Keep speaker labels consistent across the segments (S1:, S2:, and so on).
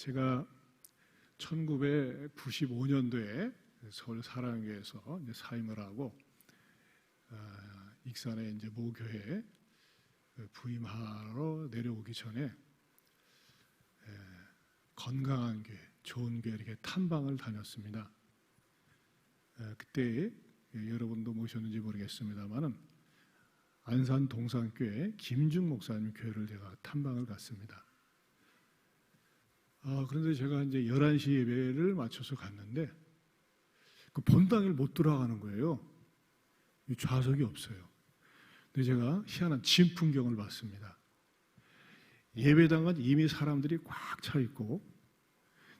S1: 제가 1995년도에 서울 사랑교회에서 사임을 하고 익산의 이제 모교회에 부임하러 내려오기 전에 건강한 교회, 좋은 교회 이렇게 탐방을 다녔습니다. 그때 여러분도 모셨는지 모르겠습니다만은 안산 동산교회 김중 목사님 교회를 제가 탐방을 갔습니다. 그런데 제가 이제 11시 예배를 맞춰서 갔는데 그 본당을 못 들어가는 거예요. 좌석이 없어요. 근데 제가 희한한 진풍경을 봤습니다. 예배당은 이미 사람들이 꽉 차 있고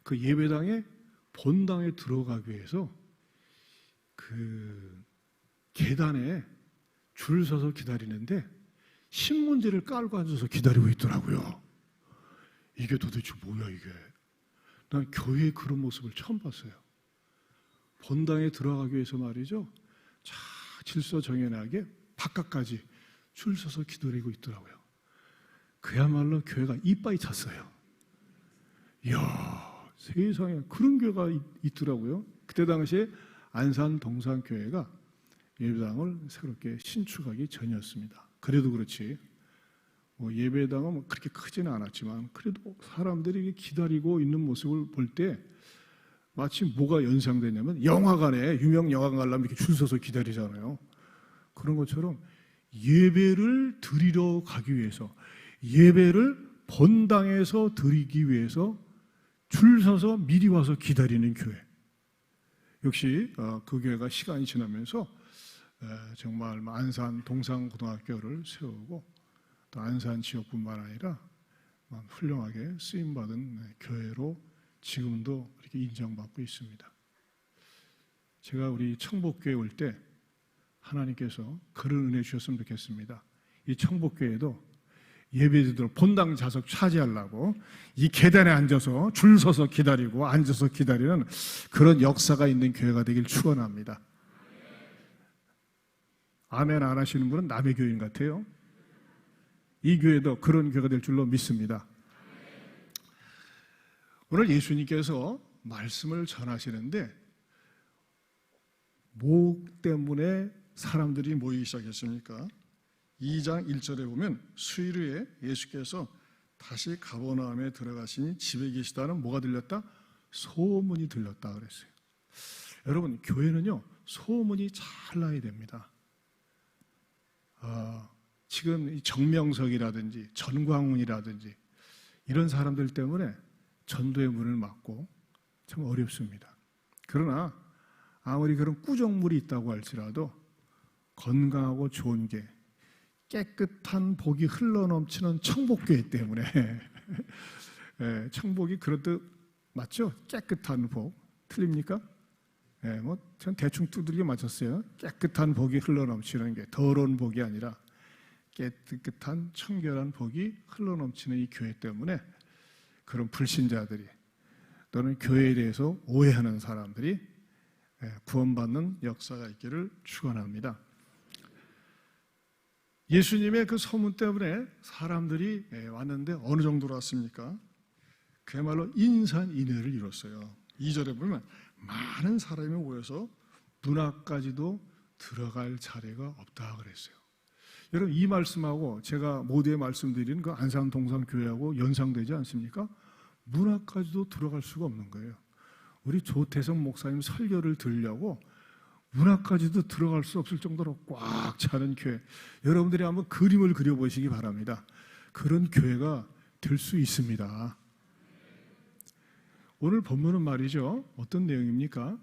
S1: 그 예배당에 본당에 들어가기 위해서 그 계단에 줄 서서 기다리는데 신문지를 깔고 앉아서 기다리고 있더라고요. 이게 도대체 뭐야 이게. 난 교회에 그런 모습을 처음 봤어요. 본당에 들어가기 위해서 말이죠. 자, 질서정연하게 바깥까지 줄 서서 기다리고 있더라고요. 그야말로 교회가 이빠이 찼어요. 이야, 세상에 그런 교회가 있더라고요. 그때 당시에 안산 동산교회가 예배당을 새롭게 신축하기 전이었습니다. 그래도 그렇지 예배당은 그렇게 크지는 않았지만 그래도 사람들이 기다리고 있는 모습을 볼 때 마치 뭐가 연상되냐면 영화관에 유명 영화관 가려면 이렇게 줄 서서 기다리잖아요. 그런 것처럼 예배를 드리러 가기 위해서 예배를 본당에서 드리기 위해서 줄 서서 미리 와서 기다리는 교회. 역시 그 교회가 시간이 지나면서 정말 안산 동산고등학교를 세우고 또 안산 지역뿐만 아니라 훌륭하게 쓰임받은 교회로 지금도 이렇게 인정받고 있습니다. 제가 우리 청복교회 올 때 하나님께서 그런 은혜 주셨으면 좋겠습니다. 이 청복교회도 예배드리러 본당 좌석 차지하려고 이 계단에 앉아서 줄 서서 기다리고 앉아서 기다리는 그런 역사가 있는 교회가 되길 축원합니다. 아멘 안 하시는 분은 남의 교인 같아요. 이 교회도 그런 교회가 될 줄로 믿습니다. 오늘 예수님께서 말씀을 전하시는데 뭐 때문에 사람들이 모이기 시작했습니까? 2장 1절에 보면 수일 후에 예수께서 다시 가버나움에 들어가시니 집에 계시다는 뭐가 들렸다? 소문이 들렸다 그랬어요. 여러분 교회는요 소문이 잘 나야 됩니다. 지금 정명석이라든지 전광훈이라든지 이런 사람들 때문에 전도의 문을 막고 참 어렵습니다. 그러나 아무리 그런 꾸정물이 있다고 할지라도 건강하고 좋은 게 깨끗한 복이 흘러넘치는 청복교회 때문에 청복이 그렇듯 맞죠? 깨끗한 복 틀립니까? 전 대충 두드리게 맞췄어요. 깨끗한 복이 흘러넘치는 게 더러운 복이 아니라 깨끗한 청결한 복이 흘러넘치는 이 교회 때문에 그런 불신자들이 또는 교회에 대해서 오해하는 사람들이 구원받는 역사가 있기를 축원합니다. 예수님의 그 소문 때문에 사람들이 왔는데 어느 정도로 왔습니까? 그야말로 인산인해를 이뤘어요. 2절에 보면 많은 사람이 모여서 문 앞까지도 들어갈 자리가 없다 그랬어요. 여러분 이 말씀하고 제가 모두에 말씀드린 그 안산 동산교회하고 연상되지 않습니까? 문 앞까지도 들어갈 수가 없는 거예요. 우리 조태성 목사님 설교를 들으려고 문 앞까지도 들어갈 수 없을 정도로 꽉 차는 교회. 여러분들이 한번 그림을 그려보시기 바랍니다. 그런 교회가 될 수 있습니다. 오늘 본문은 말이죠. 어떤 내용입니까?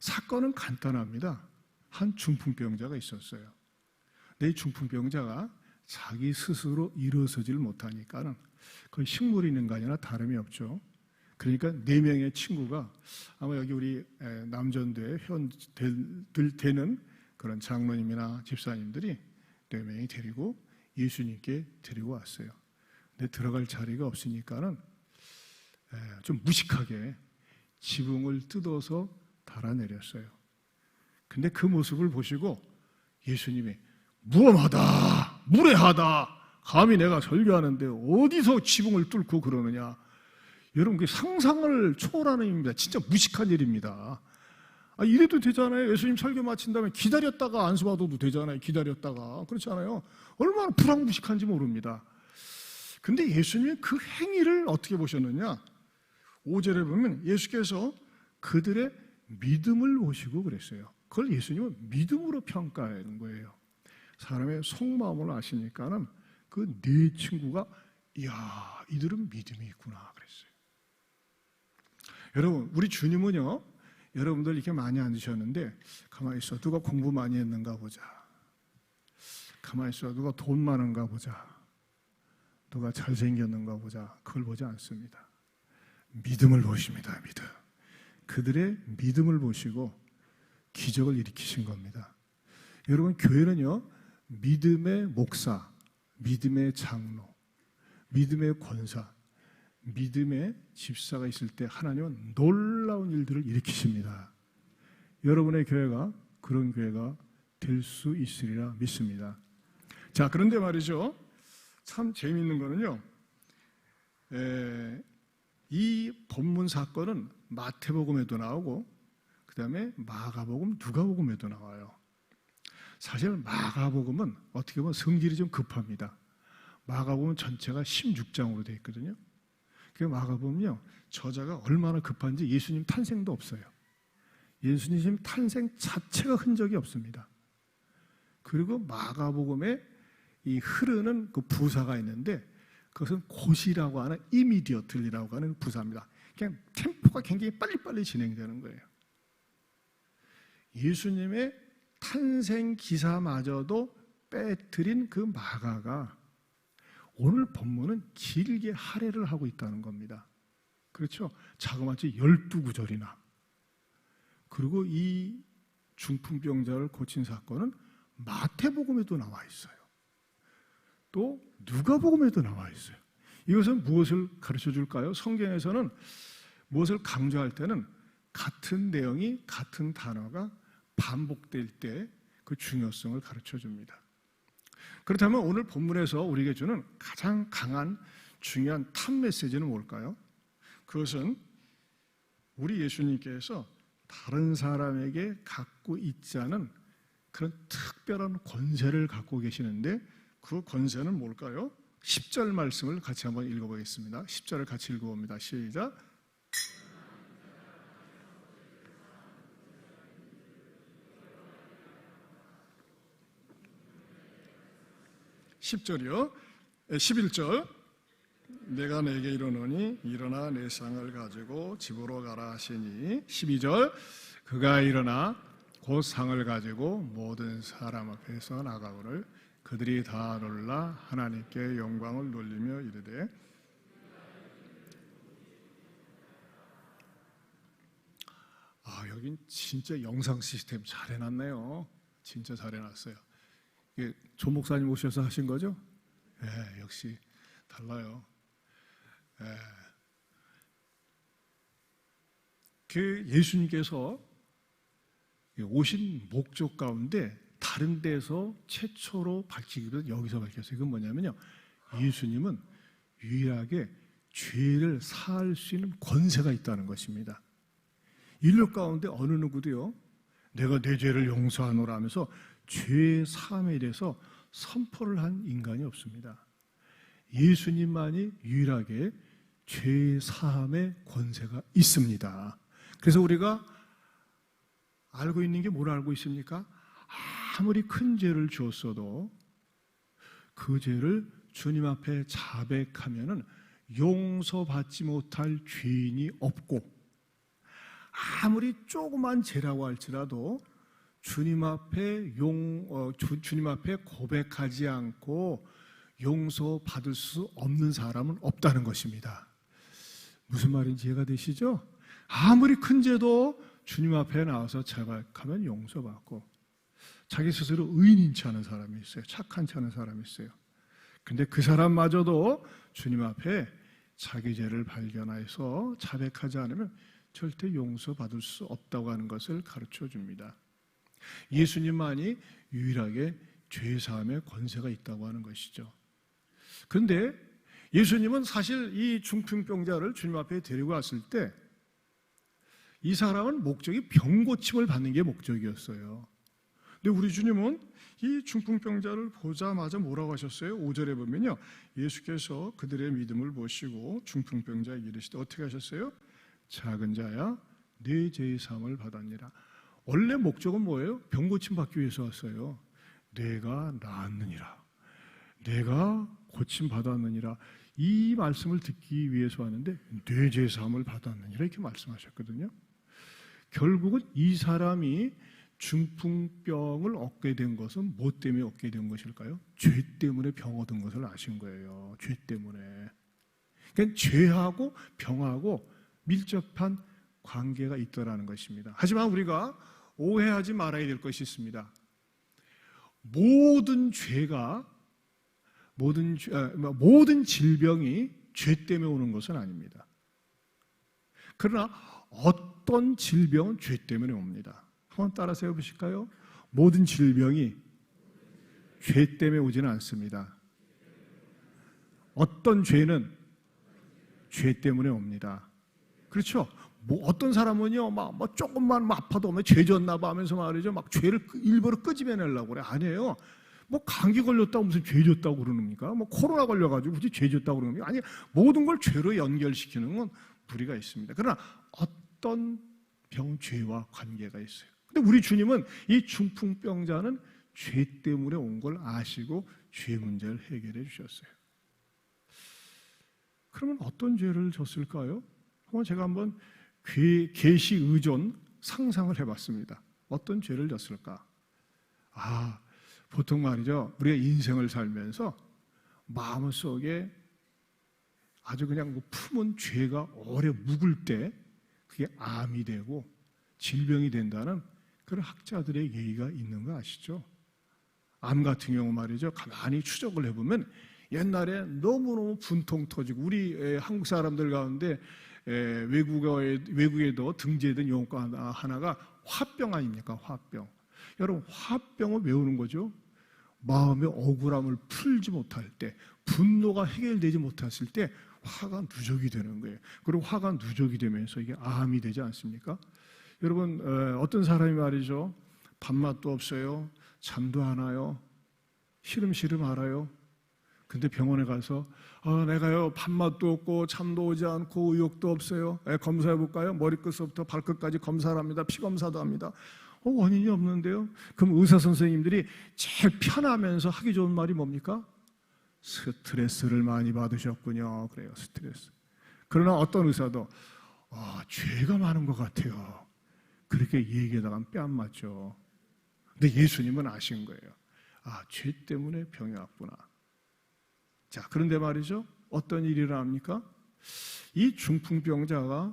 S1: 사건은 간단합니다. 한 중풍병자가 있었어요. 근데 이 중풍병자가 자기 스스로 일어서질 못하니까는 거의 식물인 인간이나 다름이 없죠. 그러니까 4명의 친구가 아마 여기 우리 남전도에 되는 그런 장로님이나 집사님들이 4명이 데리고 예수님께 데리고 왔어요. 근데 들어갈 자리가 없으니까는 좀 무식하게 지붕을 뜯어서 달아내렸어요. 근데 그 모습을 보시고 예수님이 무엄하다, 무례하다, 감히 내가 설교하는데 어디서 지붕을 뚫고 그러느냐, 여러분, 그게 상상을 초월하는 일입니다. 진짜 무식한 일입니다. 이래도 되잖아요. 예수님 설교 마친 다음에 기다렸다가 안수 받아도 되잖아요. 기다렸다가. 그렇지 않아요? 얼마나 불황무식한지 모릅니다. 근데 예수님이 그 행위를 어떻게 보셨느냐? 5절에 보면 예수께서 그들의 믿음을 보시고 그랬어요. 그걸 예수님은 믿음으로 평가하는 거예요. 사람의 속마음을 아시니까는 그 네 친구가 이야, 이들은 믿음이 있구나 그랬어요. 여러분, 우리 주님은요, 여러분들 이렇게 많이 앉으셨는데 가만히 있어. 누가 공부 많이 했는가 보자. 가만히 있어. 누가 돈 많은가 보자. 누가 잘생겼는가 보자. 그걸 보지 않습니다. 믿음을 보십니다. 믿음. 그들의 믿음을 보시고 기적을 일으키신 겁니다. 여러분, 교회는요, 믿음의 목사, 믿음의 장로, 믿음의 권사, 믿음의 집사가 있을 때 하나님은 놀라운 일들을 일으키십니다. 여러분의 교회가 그런 교회가 될 수 있으리라 믿습니다. 자, 그런데 말이죠, 참 재미있는 거는요, 이 본문 사건은 마태복음에도 나오고 그 다음에 마가복음, 누가복음에도 나와요. 사실 마가복음은 어떻게 보면 성질이 좀 급합니다. 마가복음은 전체가 16장으로 되어 있거든요. 그 마가복음은요, 저자가 얼마나 급한지 예수님 탄생도 없어요. 예수님 탄생 자체가 흔적이 없습니다. 그리고 마가복음에 이 흐르는 그 부사가 있는데 그것은 곧이라고 하는 이미디어틀리라고 하는 부사입니다. 그냥 템포가 굉장히 빨리빨리 진행되는 거예요. 예수님의 탄생 기사마저도 빼뜨린 그 마가가 오늘 본문은 길게 할애를 하고 있다는 겁니다. 그렇죠? 자그마치 12구절이나. 그리고 이 중풍병자를 고친 사건은 마태복음에도 나와 있어요. 또 누가복음에도 나와 있어요. 이것은 무엇을 가르쳐 줄까요? 성경에서는 무엇을 강조할 때는 같은 내용이, 같은 단어가 반복될 때 그 중요성을 가르쳐 줍니다. 그렇다면 오늘 본문에서 우리에게 주는 가장 강한 중요한 탑 메시지는 뭘까요? 그것은 우리 예수님께서 다른 사람에게 갖고 있지 않은 그런 특별한 권세를 갖고 계시는데 그 권세는 뭘까요? 10절 말씀을 같이 한번 읽어보겠습니다. 10절을 같이 읽어봅니다. 시작. 10절이요. 11절. 내가 내게 이르노니 일어나 내 상을 가지고 집으로 가라 하시니 12절. 그가 일어나 곧 상을 가지고 모든 사람 앞에서 나가거늘 그들이 다 놀라 하나님께 영광을 돌리며 이르되 여긴 진짜 영상 시스템 잘 해놨네요. 진짜 잘 해놨어요. 이게 조 목사님 오셔서 하신 거죠? 네, 역시 달라요. 네. 그 예수님께서 오신 목적 가운데 다른 데서 최초로 밝히기보다 여기서 밝혔어요. 이건 뭐냐면요, 예수님은 유일하게 죄를 사할 수 있는 권세가 있다는 것입니다. 인류 가운데 어느 누구도요, 내가 내 죄를 용서하노라 하면서 죄 사함에 대해서 선포를 한 인간이 없습니다. 예수님만이 유일하게 죄 사함의 권세가 있습니다. 그래서 우리가 알고 있는 게 뭘 알고 있습니까? 아무리 큰 죄를 지었어도 그 죄를 주님 앞에 자백하면은 용서받지 못할 죄인이 없고, 아무리 조그만 죄라고 할지라도 주님 앞에 고백하지 않고 용서받을 수 없는 사람은 없다는 것입니다. 무슨 말인지 이해가 되시죠? 아무리 큰 죄도 주님 앞에 나와서 자백하면 용서받고, 자기 스스로 의인인 체 하는 사람이 있어요. 착한 체 하는 사람이 있어요. 근데 그 사람마저도 주님 앞에 자기 죄를 발견해서 자백하지 않으면 절대 용서받을 수 없다고 하는 것을 가르쳐 줍니다. 예수님만이 유일하게 죄사함의 권세가 있다고 하는 것이죠. 그런데 예수님은 사실 이 중풍병자를 주님 앞에 데리고 왔을 때 이 사람은 목적이 병 고침을 받는 게 목적이었어요. 근데 우리 주님은 이 중풍병자를 보자마자 뭐라고 하셨어요? 5절에 보면요, 예수께서 그들의 믿음을 보시고 중풍병자에게 이르시되 어떻게 하셨어요? 작은 자야 네 죄의 사함을 받았니라. 원래 목적은 뭐예요? 병 고침 받기 위해서 왔어요. 내가 나았느니라, 내가 고침 받았느니라, 이 말씀을 듣기 위해서 왔는데 네 죄의 사함을 받았느니라 이렇게 말씀하셨거든요. 결국은 이 사람이 중풍병을 얻게 된 것은 뭐 때문에 얻게 된 것일까요? 죄 때문에 병 얻은 것을 아신 거예요. 죄 때문에. 그러니까 죄하고 병하고 밀접한 관계가 있더라는 것입니다. 하지만 우리가 오해하지 말아야 될 것이 있습니다. 모든 죄가 모든 질병이 죄 때문에 오는 것은 아닙니다. 그러나 어떤 질병은 죄 때문에 옵니다. 한번 따라서 해보실까요? 모든 질병이 죄 때문에 오지는 않습니다. 어떤 죄는 죄 때문에 옵니다. 그렇죠? 어떤 사람은요, 조금만 아파도 죄 졌나 봐 하면서 말이죠, 죄를 일부러 끄집어내려고 그래. 아니에요. 감기 걸렸다고 무슨 죄 졌다고 그러는입니까? 코로나 걸려가지고 굳이 죄 졌다고 그러는입니까? 아니, 모든 걸 죄로 연결시키는 건 무리가 있습니다. 그러나 어떤 죄와 관계가 있어요. 근데 우리 주님은 이 중풍병자는 죄 때문에 온 걸 아시고 죄 문제를 해결해 주셨어요. 그러면 어떤 죄를 졌을까요? 제가 한번 계시 의존 상상을 해봤습니다. 어떤 죄를 졌을까? 보통 말이죠, 우리가 인생을 살면서 마음속에 아주 그냥 품은 죄가 오래 묵을 때 그게 암이 되고 질병이 된다는 그런 학자들의 얘기가 있는 거 아시죠? 암 같은 경우 말이죠, 가만히 추적을 해보면 옛날에 너무너무 분통 터지고, 우리 한국 사람들 가운데 외국에도 등재된 용어가 하나가 화병 아닙니까? 화병. 여러분, 화병을 왜 오는 거죠? 마음의 억울함을 풀지 못할 때, 분노가 해결되지 못했을 때 화가 누적이 되는 거예요. 그리고 화가 누적이 되면서 이게 암이 되지 않습니까? 여러분, 어떤 사람이 말이죠, 밥맛도 없어요, 잠도 안 와요, 시름시름 앓아요. 근데 병원에 가서 내가요 밥맛도 없고 잠도 오지 않고 의욕도 없어요. 검사해 볼까요? 머리끝부터 발끝까지 검사를 합니다. 피검사도 합니다. 원인이 없는데요? 그럼 의사 선생님들이 제일 편하면서 하기 좋은 말이 뭡니까? 스트레스를 많이 받으셨군요. 그래요, 스트레스. 그러나 어떤 의사도 죄가 많은 것 같아요. 그렇게 얘기하다가 뺨 맞죠. 근데 예수님은 아신 거예요. 죄 때문에 병이 왔구나. 자, 그런데 말이죠, 어떤 일이 일어납니까? 이 중풍병자가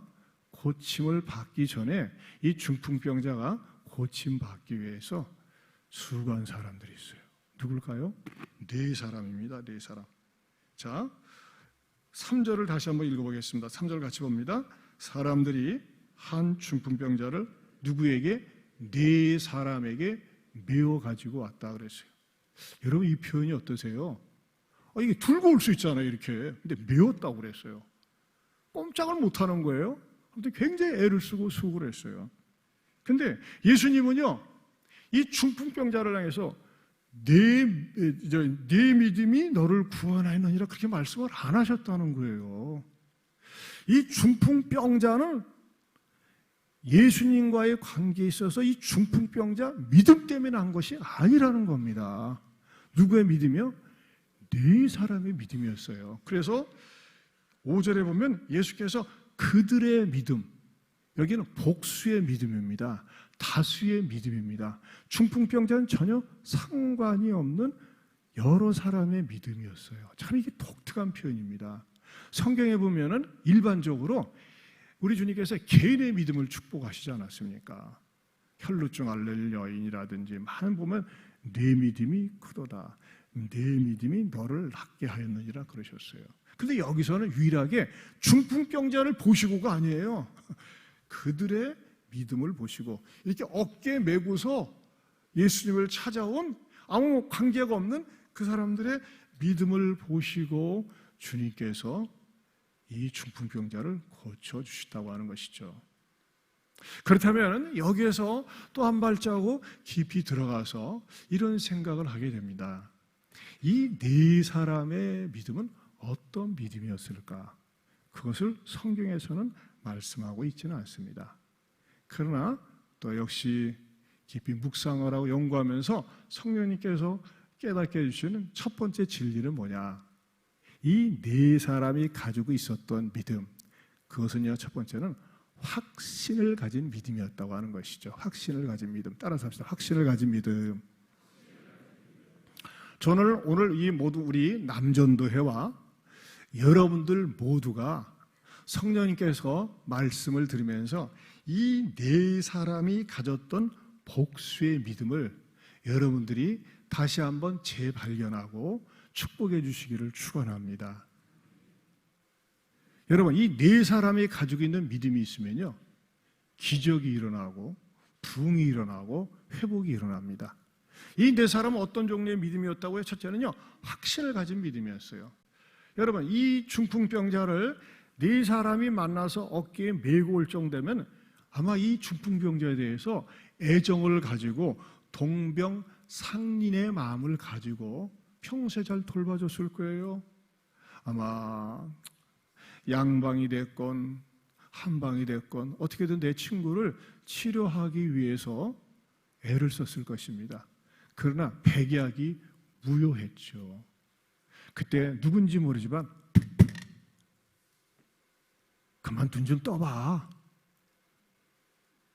S1: 고침을 받기 전에 이 중풍병자가 고침받기 위해서 수고한 사람들이 있어요. 누굴까요? 4사람입니다. 4사람. 자, 3절을 다시 한번 읽어보겠습니다. 3절 같이 봅니다. 사람들이 한 중풍병자를 누구에게? 4사람에게 메워 가지고 왔다 그랬어요. 여러분, 이 표현이 어떠세요? 이게 들고 올 수 있잖아요, 이렇게. 근데 메웠다고 그랬어요. 꼼짝을 못하는 거예요. 근데 굉장히 애를 쓰고 수고를 했어요. 근데 예수님은요, 이 중풍병자를 향해서 네 믿음이 너를 구원하였느니라 그렇게 말씀을 안 하셨다는 거예요. 이 중풍병자는 예수님과의 관계에 있어서 이 중풍병자 믿음 때문에 난 것이 아니라는 겁니다. 누구의 믿음이요? 4사람의 믿음이었어요. 그래서 5절에 보면 예수께서 그들의 믿음, 여기는 복수의 믿음입니다. 다수의 믿음입니다. 중풍병자는 전혀 상관이 없는 여러 사람의 믿음이었어요. 참 이게 독특한 표현입니다. 성경에 보면은 일반적으로 우리 주님께서 개인의 믿음을 축복하시지 않았습니까? 혈루증 앓는 여인이라든지 많은 보면 내 믿음이 크도다, 내 믿음이 너를 낫게 하였느니라 그러셨어요. 근데 여기서는 유일하게 중풍병자를 보시고가 아니에요. 그들의 믿음을 보시고 이렇게 어깨에 메고서 예수님을 찾아온 아무 관계가 없는 그 사람들의 믿음을 보시고 주님께서 이 중풍병자를 고쳐주시다고 하는 것이죠. 그렇다면 여기에서 또 한 발자국 깊이 들어가서 이런 생각을 하게 됩니다. 이 네 사람의 믿음은 어떤 믿음이었을까? 그것을 성경에서는 말씀하고 있지는 않습니다. 그러나 또 역시 깊이 묵상을 하고 연구하면서 성령님께서 깨닫게 해주시는 첫 번째 진리는 뭐냐? 이 네 사람이 가지고 있었던 믿음, 그것은요, 첫 번째는 확신을 가진 믿음이었다고 하는 것이죠. 확신을 가진 믿음. 따라서 합시다. 확신을 가진 믿음. 저는 오늘 이 모두 우리 남전도회와 여러분들 모두가 성령님께서 말씀을 들으면서 이 네 사람이 가졌던 복수의 믿음을 여러분들이 다시 한번 재발견하고 축복해 주시기를 축원합니다. 여러분, 이 네 사람이 가지고 있는 믿음이 있으면요, 기적이 일어나고 부흥이 일어나고 회복이 일어납니다. 이 네 사람은 어떤 종류의 믿음이었다고요? 첫째는요, 확신을 가진 믿음이었어요. 여러분, 이 중풍병자를 네 사람이 만나서 어깨에 메고 올 정도면 아마 이 중풍병자에 대해서 애정을 가지고 동병상린의 마음을 가지고 평소에 잘 돌봐줬을 거예요. 아마 양방이 됐건 한방이 됐건 어떻게든 내 친구를 치료하기 위해서 애를 썼을 것입니다. 그러나 백약이 무효했죠. 그때 누군지 모르지만 그만 눈 좀 떠봐.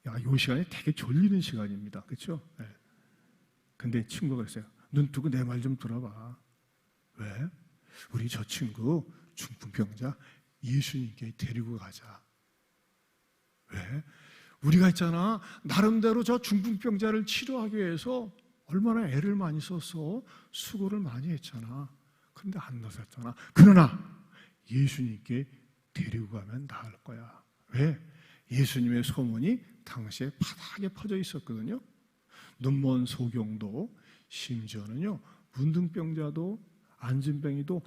S1: 야, 이 시간이 되게 졸리는 시간입니다. 그렇죠? 네. 근데 친구가 그랬어요. 눈 뜨고 내 말 좀 들어봐. 왜? 우리 저 친구 중풍병자 예수님께 데리고 가자. 왜? 우리가 있잖아, 나름대로 저 중풍병자를 치료하기 위해서 얼마나 애를 많이 써서 수고를 많이 했잖아. 그런데 안 나섰잖아. 그러나 예수님께 데리고 가면 나을 거야. 왜? 예수님의 소문이 당시에 바닥에 퍼져 있었거든요. 눈먼 소경도, 심지어는요, 문둥병자도, 안진뱅이도,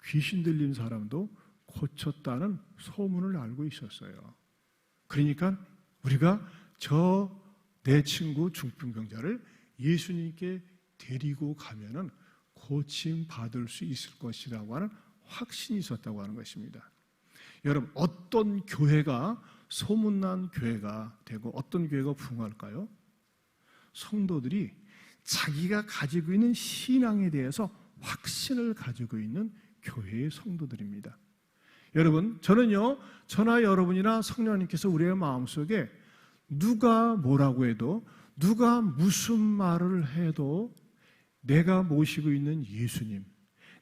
S1: 귀신 들린 사람도 고쳤다는 소문을 알고 있었어요. 그러니까 우리가 저 내 친구 중풍병자를 예수님께 데리고 가면은 고침 받을 수 있을 것이라고 하는 확신이 있었다고 하는 것입니다. 여러분, 어떤 교회가 소문난 교회가 되고 어떤 교회가 부흥할까요? 성도들이 자기가 가지고 있는 신앙에 대해서 확신을 가지고 있는 교회의 성도들입니다. 여러분, 저는요, 저나 여러분이나 성령님께서 우리의 마음속에 누가 뭐라고 해도, 누가 무슨 말을 해도 내가 모시고 있는 예수님,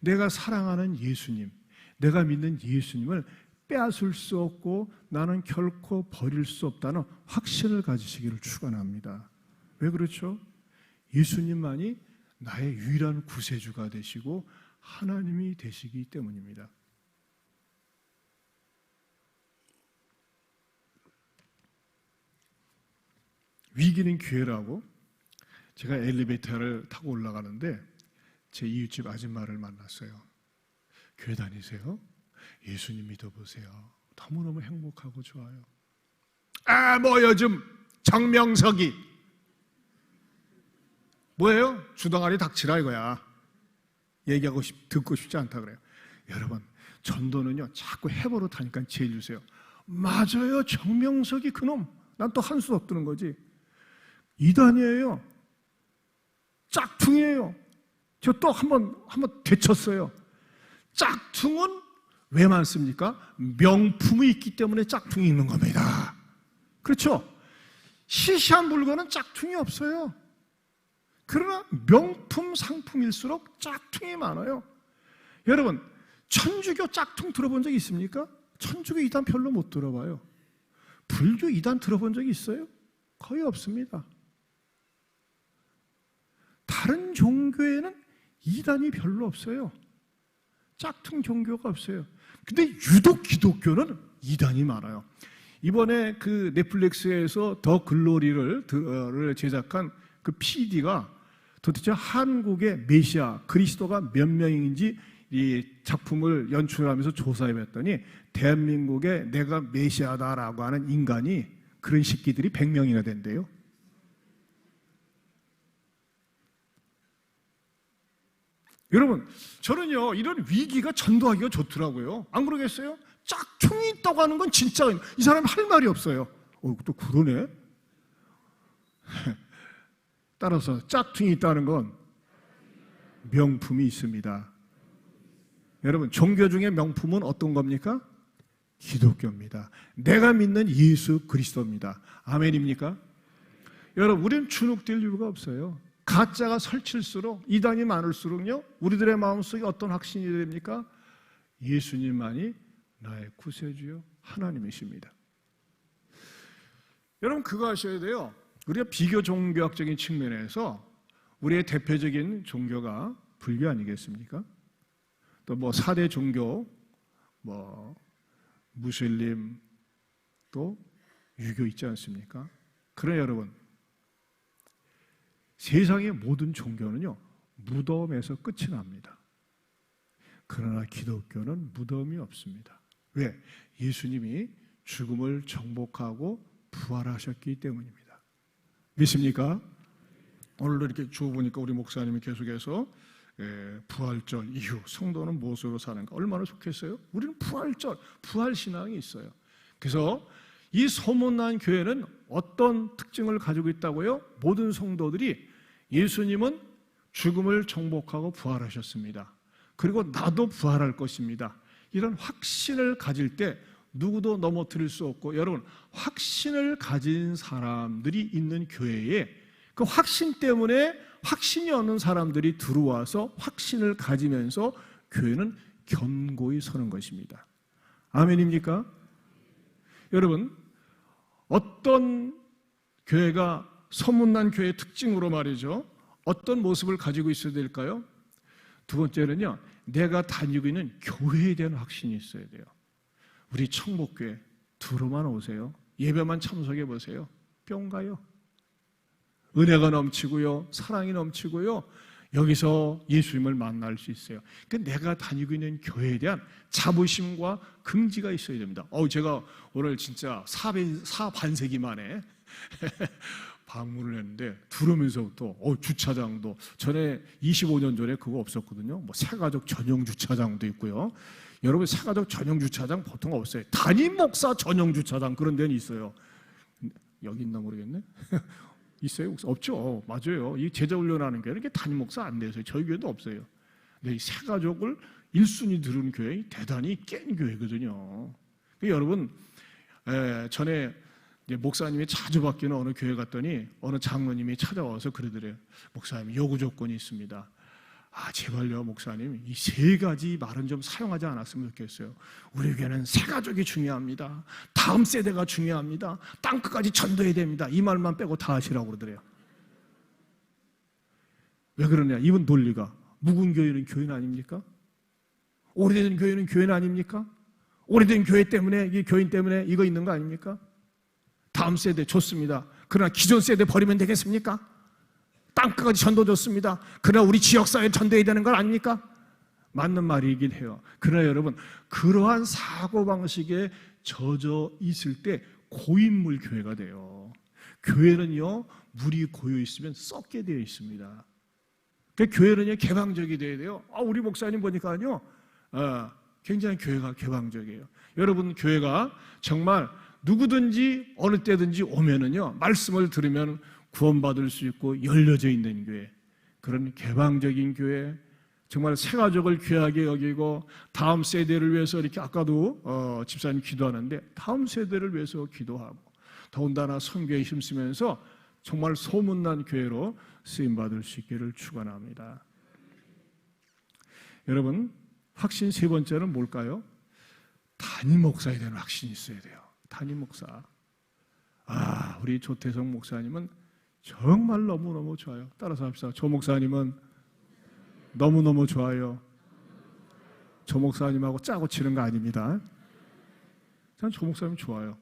S1: 내가 사랑하는 예수님, 내가 믿는 예수님을 빼앗을 수 없고 나는 결코 버릴 수 없다는 확신을 가지시기를 축원합니다. 왜 그렇죠? 예수님만이 나의 유일한 구세주가 되시고 하나님이 되시기 때문입니다. 위기는 기회라고 제가 엘리베이터를 타고 올라가는데 제 이웃집 아줌마를 만났어요. 교회 다니세요? 예수님 믿어보세요. 너무너무 행복하고 좋아요. 뭐 요즘 정명석이 뭐예요? 주둥아리 닥치라 이거야. 듣고 싶지 않다 그래요. 여러분, 전도는요, 자꾸 해보러 다니까 제일 주세요. 맞아요, 정명석이 그놈. 난 또 한 수 없드는 거지. 이단이에요. 짝퉁이에요. 저 또 한번 되쳤어요. 짝퉁은 왜 많습니까? 명품이 있기 때문에 짝퉁이 있는 겁니다. 그렇죠? 시시한 물건은 짝퉁이 없어요. 그러나 명품 상품일수록 짝퉁이 많아요. 여러분, 천주교 짝퉁 들어본 적 있습니까? 천주교 이단 별로 못 들어봐요. 불교 이단 들어본 적 있어요? 거의 없습니다. 다른 종교에는 이단이 별로 없어요. 짝퉁 종교가 없어요. 근데 유독 기독교는 이단이 많아요. 이번에 그 넷플릭스에서 더 글로리를 제작한 그 PD가 도대체 한국의 메시아 그리스도가 몇 명인지 이 작품을 연출하면서 조사해 봤더니 대한민국에 내가 메시아다라고 하는 인간이 그런 식기들이 100명이나 된대요. 여러분, 저는요 이런 위기가 전도하기가 좋더라고요. 안 그러겠어요? 짝퉁이 있다고 하는 건 진짜 이 사람 할 말이 없어요. 또 그러네. 따라서 짝퉁이 있다는 건 명품이 있습니다. 여러분, 종교 중에 명품은 어떤 겁니까? 기독교입니다. 내가 믿는 예수 그리스도입니다. 아멘입니까? 여러분, 우리는 주눅될 이유가 없어요. 가짜가 설칠수록, 이단이 많을수록요 우리들의 마음속에 어떤 확신이 됩니까? 예수님만이 나의 구세주요 하나님이십니다. 여러분, 그거 아셔야 돼요. 우리가 비교 종교학적인 측면에서 우리의 대표적인 종교가 불교 아니겠습니까? 또 뭐 4대 종교, 뭐 무슬림, 또 유교 있지 않습니까? 그러나 여러분, 세상의 모든 종교는요 무덤에서 끝이 납니다. 그러나 기독교는 무덤이 없습니다. 왜? 예수님이 죽음을 정복하고 부활하셨기 때문입니다. 믿습니까? 오늘도 이렇게 주어 보니까 우리 목사님이 계속해서 부활절 이후 성도는 무엇으로 사는가 얼마나 좋겠어요? 우리는 부활절, 부활신앙이 있어요. 그래서 이 소문난 교회는 어떤 특징을 가지고 있다고요? 모든 성도들이 예수님은 죽음을 정복하고 부활하셨습니다. 그리고 나도 부활할 것입니다. 이런 확신을 가질 때 누구도 넘어뜨릴 수 없고, 여러분, 확신을 가진 사람들이 있는 교회에 그 확신 때문에 확신이 없는 사람들이 들어와서 확신을 가지면서 교회는 견고히 서는 것입니다. 아멘입니까? 여러분, 어떤 교회가 소문난 교회의 특징으로 말이죠, 어떤 모습을 가지고 있어야 될까요? 두 번째는요, 내가 다니고 있는 교회에 대한 확신이 있어야 돼요. 우리 청복교회 들어만 오세요. 예배만 참석해 보세요. 뿅 가요. 은혜가 넘치고요, 사랑이 넘치고요, 여기서 예수님을 만날 수 있어요. 그러니까 내가 다니고 있는 교회에 대한 자부심과 긍지가 있어야 됩니다. 제가 오늘 진짜 4반세기 만에 방문을 했는데, 들으면서부터 주차장도, 전에 25년 전에 그거 없었거든요. 뭐 새가족 전용 주차장도 있고요. 여러분, 새가족 전용 주차장 보통 없어요. 담임 목사 전용 주차장 그런 데는 있어요. 여기 있나 모르겠네. 있어요? 없죠. 맞아요. 이 제자 훈련하는 교회는 이렇게 담임 목사 안 돼서요. 저희 교회도 없어요. 근데 이 새가족을 1순위 들은 교회, 대단히 깬 교회거든요. 그러니까 여러분, 전에 목사님이 자주 바뀌는 어느 교회 갔더니 어느 장로님이 찾아와서 그러더래요. 목사님, 요구 조건이 있습니다. 제발요 목사님, 이 3가지 말은 좀 사용하지 않았으면 좋겠어요. 우리 교회는 새가족이 중요합니다. 다음 세대가 중요합니다. 땅끝까지 전도해야 됩니다. 이 말만 빼고 다 하시라고 그러더래요. 왜 그러냐? 이분 논리가, 묵은 교회는 교회는 아닙니까? 오래된 교회는 교회는 아닙니까? 오래된 교회 때문에, 이 교인 때문에 이거 있는 거 아닙니까? 다음 세대 좋습니다. 그러나 기존 세대 버리면 되겠습니까? 땅끝까지 전도 좋습니다. 그러나 우리 지역사회에 전도해야 되는 건 아닙니까? 맞는 말이긴 해요. 그러나 여러분, 그러한 사고방식에 젖어 있을 때 고인물 교회가 돼요. 교회는요, 물이 고여 있으면 썩게 되어 있습니다. 그러니까 교회는요, 개방적이 돼야 돼요. 우리 목사님 보니까요, 굉장히 교회가 개방적이에요. 여러분, 교회가 정말 누구든지 어느 때든지 오면은요, 말씀을 들으면 구원받을 수 있고 열려져 있는 교회, 그런 개방적인 교회, 정말 새가족을 귀하게 여기고 다음 세대를 위해서, 이렇게 아까도 집사님 기도하는데 다음 세대를 위해서 기도하고, 더군다나 선교에 힘쓰면서 정말 소문난 교회로 쓰임받을 수 있기를 축원합니다. 여러분, 확신 3번째는 뭘까요? 담임 목사에 대한 확신이 있어야 돼요. 담임 목사. 우리 조태성 목사님은 정말 너무너무 좋아요. 따라서 합시다. 조 목사님은 너무너무 좋아요. 조 목사님하고 짜고 치는 거 아닙니다. 전 조 목사님 좋아요.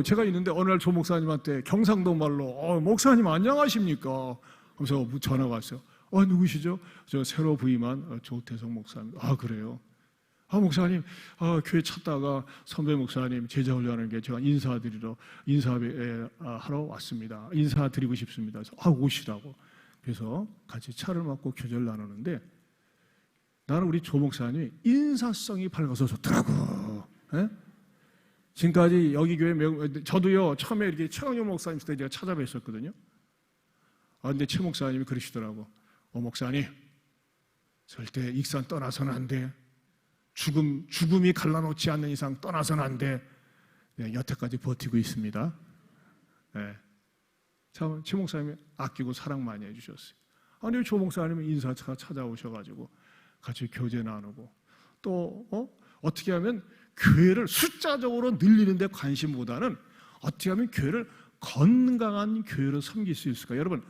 S1: 제가 있는데 어느 날 조 목사님한테 경상도 말로 목사님 안녕하십니까? 하면서 전화가 왔어요. 누구시죠? 저 새로 부임한 조태성 목사님. 그래요? 목사님, 교회 찾다가 선배 목사님 제자 훈련하는 게 제가 인사하러 왔습니다. 인사드리고 싶습니다. 그래서 오시라고. 그래서 같이 차를 마고 교제를 나누는데 나는 우리 조 목사님이 인사성이 밝아서 좋더라고. 에? 지금까지 여기 교회 저도요 처음에 이렇게 최강용 목사님 때 제가 찾아뵀었거든요. 근데 최 목사님이 그러시더라고. 목사님, 절대 익산 떠나서는 안 돼. 죽음이 갈라놓지 않는 이상 떠나서는 안 돼. 네, 여태까지 버티고 있습니다. 네. 참, 최 목사님이 아끼고 사랑 많이 해주셨어요. 아니, 조 목사님은 인사차 찾아오셔가지고 같이 교제 나누고 또 어떻게 하면 교회를 숫자적으로 늘리는 데 관심보다는 어떻게 하면 교회를 건강한 교회로 섬길 수 있을까? 여러분,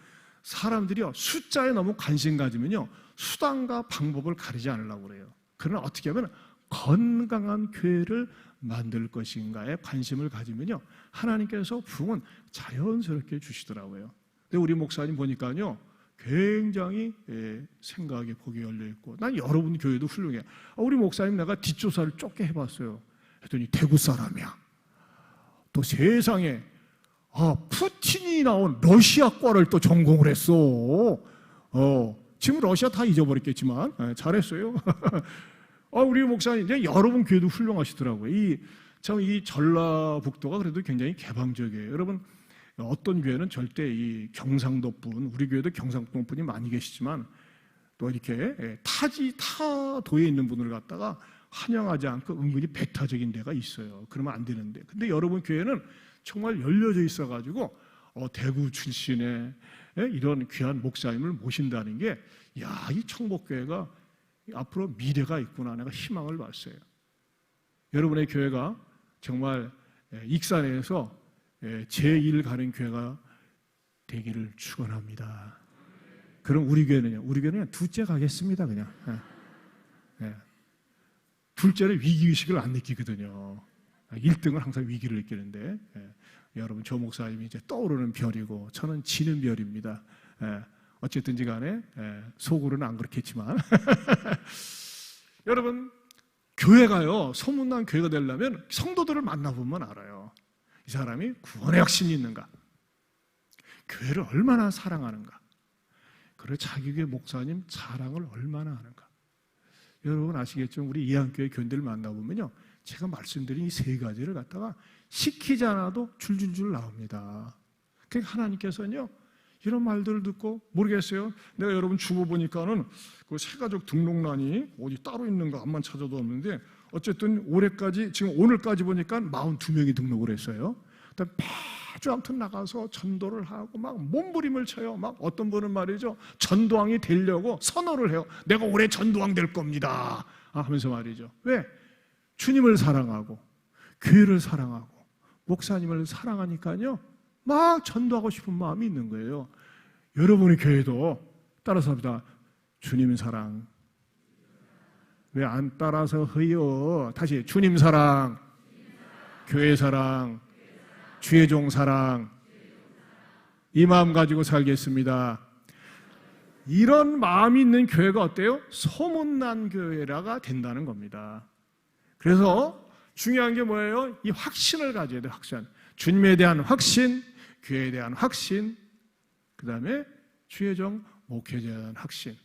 S1: 사람들이요 숫자에 너무 관심 가지면요 수단과 방법을 가리지 않으려고 그래요. 그러나 어떻게 하면 건강한 교회를 만들 것인가에 관심을 가지면요 하나님께서 부흥은 자연스럽게 주시더라고요. 근데 우리 목사님 보니까요 굉장히 생각에 복이 열려 있고, 난 여러분 교회도 훌륭해. 우리 목사님 내가 뒷조사를 좁게 해봤어요. 했더니 대구 사람이야. 또 세상에 푸틴이 나온 러시아과를 또 전공을 했어. 지금 러시아 다 잊어버렸겠지만 잘했어요. 우리 목사님 여러분 교회도 훌륭하시더라고요. 이 전라북도가 그래도 굉장히 개방적이에요. 여러분 어떤 교회는 절대 이 경상도분, 우리 교회도 경상도분이 많이 계시지만 또 이렇게 타도에 있는 분을 갖다가 환영하지 않고 은근히 배타적인 데가 있어요. 그러면 안 되는데. 근데 여러분 교회는 정말 열려져 있어가지고 대구 출신의 이런 귀한 목사님을 모신다는 게, 이 청복교회가 앞으로 미래가 있구나, 내가 희망을 봤어요. 여러분의 교회가 정말 익산에서 제1 가는 교회가 되기를 축원합니다. 그럼 우리 교회는요? 우리 교회는 둘째 가겠습니다, 그냥. 둘째는 위기의식을 안 느끼거든요. 1등은 항상 위기를 느끼는데, 여러분 조 목사님이 이제 떠오르는 별이고 저는 지는 별입니다. 어쨌든지 간에 속으로는 안 그렇겠지만 여러분 교회가요 소문난 교회가 되려면 성도들을 만나보면 알아요. 이 사람이 구원의 확신이 있는가, 교회를 얼마나 사랑하는가, 그리고 자기 교회 목사님 자랑을 얼마나 하는가. 여러분 아시겠죠? 우리 이한교회 교인들을 만나보면요 제가 말씀드린 이 세 가지를 갖다가 시키지 않아도 줄줄줄 나옵니다. 그러니까 하나님께서는요 이런 말들을 듣고, 모르겠어요, 내가 여러분 주보 보니까는 그 새가족 등록란이 어디 따로 있는가 암만 찾아도 없는데, 어쨌든 올해까지, 지금 오늘까지 보니까 42명이 등록을 했어요. 매주 아무튼 나가서 전도를 하고 막 몸부림을 쳐요. 막 어떤 분은 말이죠 전도왕이 되려고 선언을 해요. 내가 올해 전도왕 될 겁니다 하면서 말이죠. 왜? 주님을 사랑하고 교회를 사랑하고 목사님을 사랑하니까요 막 전도하고 싶은 마음이 있는 거예요. 여러분의 교회도 따라서 합니다. 주님 사랑. 왜 안 따라서 해요? 다시 주님 사랑, 교회 사랑, 주의 종 사랑. 이 마음 가지고 살겠습니다. 이런 마음이 있는 교회가 어때요? 소문난 교회라가 된다는 겁니다. 그래서 중요한 게 뭐예요? 이 확신을 가져야 돼요. 확신. 주님에 대한 확신, 교회에 대한 확신, 그 다음에 주의 종 목회자에 대한 확신.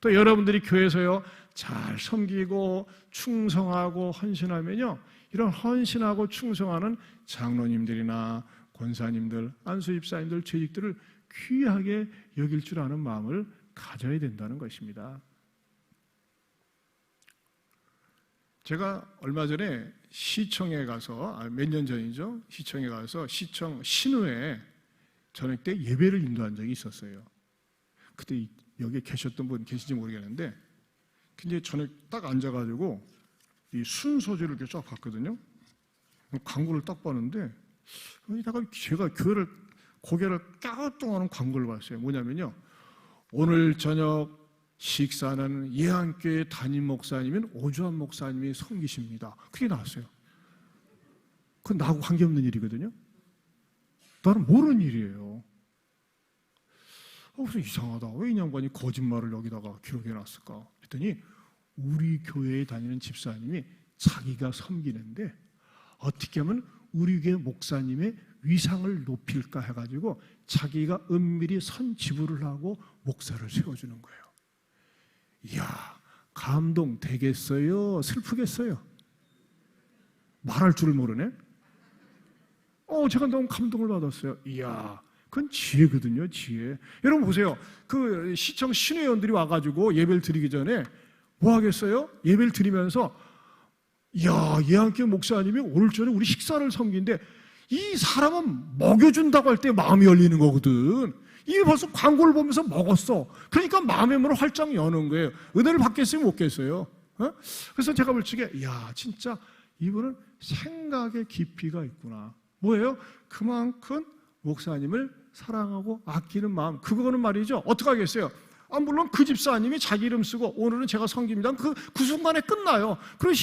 S1: 또 여러분들이 교회에서요 잘 섬기고 충성하고 헌신하면요 이런 헌신하고 충성하는 장로님들이나 권사님들, 안수집사님들, 재직들을 귀하게 여길 줄 아는 마음을 가져야 된다는 것입니다. 제가 얼마 전에 시청에 가서, 몇 년 전이죠, 시청에 가서 시청 신우회 저녁 때 예배를 인도한 적이 있었어요. 그때 여기 계셨던 분 계신지 모르겠는데, 근데 저녁 딱 앉아가지고 이 순서지를 이렇게 쫙 봤거든요. 광고를 딱 봤는데, 제가 교회를 고개를 까뚱하는 광고를 봤어요. 뭐냐면요, 오늘 저녁 식사는 예한교회 담임 목사님인 오주환 목사님이 섬기십니다. 그게 나왔어요. 그건 나하고 관계없는 일이거든요. 나는 모르는 일이에요. 그래서 이상하다. 왜 이 양반이 거짓말을 여기다가 기록해놨을까? 했더니 우리 교회에 다니는 집사님이 자기가 섬기는데 어떻게 하면 우리 교회 목사님의 위상을 높일까 해가지고 자기가 은밀히 선지불을 하고 목사를 세워주는 거예요. 이야, 감동 되겠어요? 슬프겠어요? 말할 줄 모르네? 제가 너무 감동을 받았어요. 이야, 그건 지혜거든요, 지혜. 여러분 보세요. 그 시청 신회원들이 와가지고 예배를 드리기 전에 뭐 하겠어요? 예배를 드리면서 이야, 예한교 목사님이 오늘 전에 우리 식사를 섬기는데 이 사람은 먹여준다고 할 때 마음이 열리는 거거든. 이게 벌써 광고를 보면서 먹었어. 그러니까 마음의 문을 활짝 여는 거예요. 은혜를 받겠어요, 못 겠어요? 그래서 제가 볼 적에 이야, 진짜 이분은 생각의 깊이가 있구나. 뭐예요? 그만큼 목사님을 사랑하고 아끼는 마음. 그거는 말이죠. 어떻게 하겠어요? 물론 그 집사님이 자기 이름 쓰고 오늘은 제가 섬깁니다. 그 순간에 끝나요. 그리고